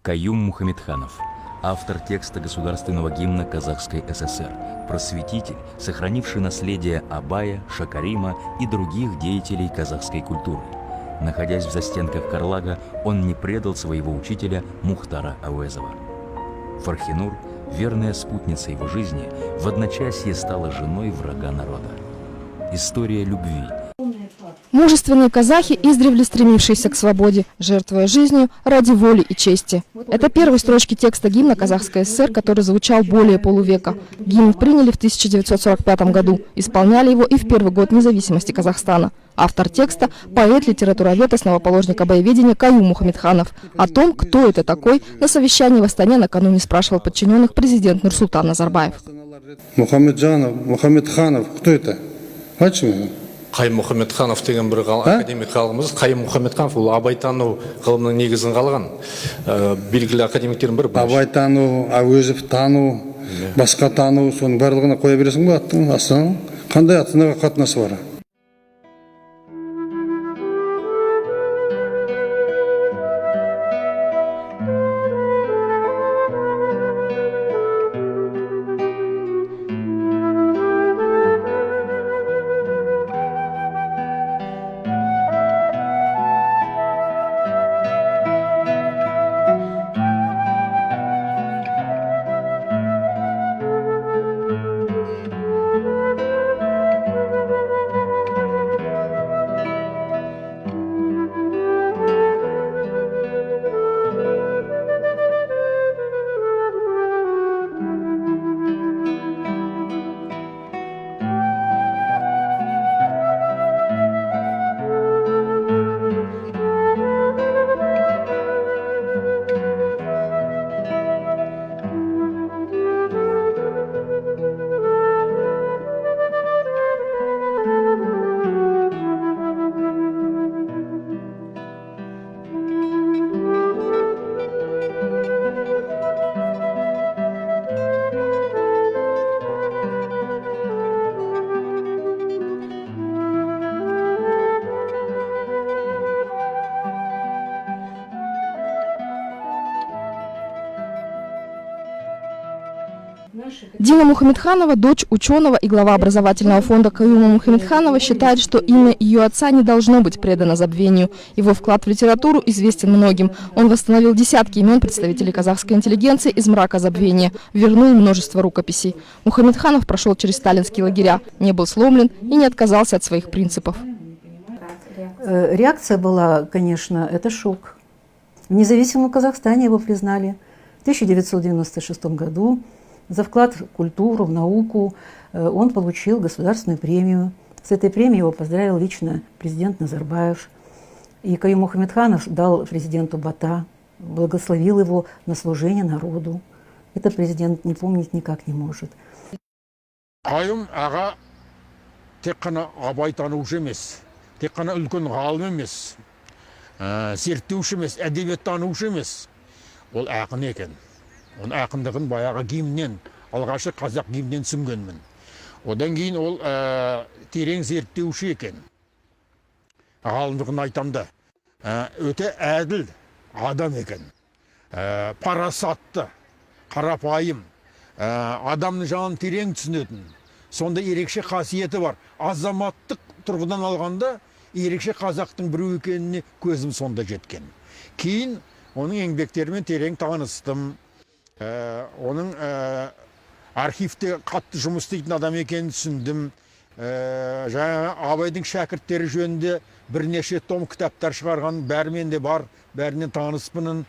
Каюм Мухамедханов, автор текста государственного гимна Казахской ССР, просветитель, сохранивший наследие Абая, Шакарима и других деятелей казахской культуры. Находясь в застенках Карлага, он не предал своего учителя Мухтара Ауэзова. Фархинур, верная спутница его жизни, в одночасье стала женой врага народа. История любви. Мужественные казахи, издревле стремившиеся к свободе, жертвуя жизнью ради воли и чести. Это первые строчки текста гимна Казахской ССР, который звучал более полувека. Гимн приняли в 1945 году, исполняли его и в первый год независимости Казахстана. Автор текста – поэт, литературовед, основоположник обоеведения Каюм Мухамедханов. О том, кто это такой, на совещании в Астане накануне спрашивал подчиненных президент Нурсултан Назарбаев. Мухамедханов, кто это? Почему? Кайым Мухамедханов деген бір академик ғалымымыз. Кайым Мухамедханов ол абайтану ғылымының негізін қалаған белгілі академиктердің бірі. Абайтану, Әуезов тану, басқа тану, соның барлығына қоя бересің ба аттың астына? Қандай атынаға қатынасы бар? Дина Мухамедханова, дочь ученого и глава образовательного фонда Каюма Мухамедханова, считает, что имя ее отца не должно быть предано забвению. Его вклад в литературу известен многим. Он восстановил десятки имен представителей казахской интеллигенции из мрака забвения, вернул множество рукописей. Мухамедханов прошел через сталинские лагеря, не был сломлен и не отказался от своих принципов. Реакция была, конечно, это шок. В независимом Казахстане его признали в 1996 году. За вклад в культуру, в науку он получил государственную премию. С этой премией его поздравил лично президент Назарбаев. И Каюм Мухамедханов дал президенту бата, благословил его на служение народу. Это президент не помнить никак не может. Каюм аға тек қана абайтанушы емес, тек қана үлкен ғалым емес, зерттеуші емес, әдебиеттанушы емес. Ол ақын екен. Оның ақындығын баяғы гимнен, алғашы қазақ гимнен түсінгенмін. Одан кейін ол терең зерттеуші екен. Ғалымдығын айтамда. Өте әділ адам екен. Парасатты, қарапайым, адамның жанын терең түсінетін. Сонда ерекше қасиеті бар. Азаматтық тұрғыдан алғанда ерекше қазақтың біреу екеніне көзім сонда жеткен. Кейін оның еңбектерімен терең таныстым. Оның архивте қатты жұмыс істейтін адам екенін түсіндім. Жаңа Абайдың шәкірттері жөнінде бірнеше том кітаптар шығарған, бәрімен де бар, бәрінен таныспынын.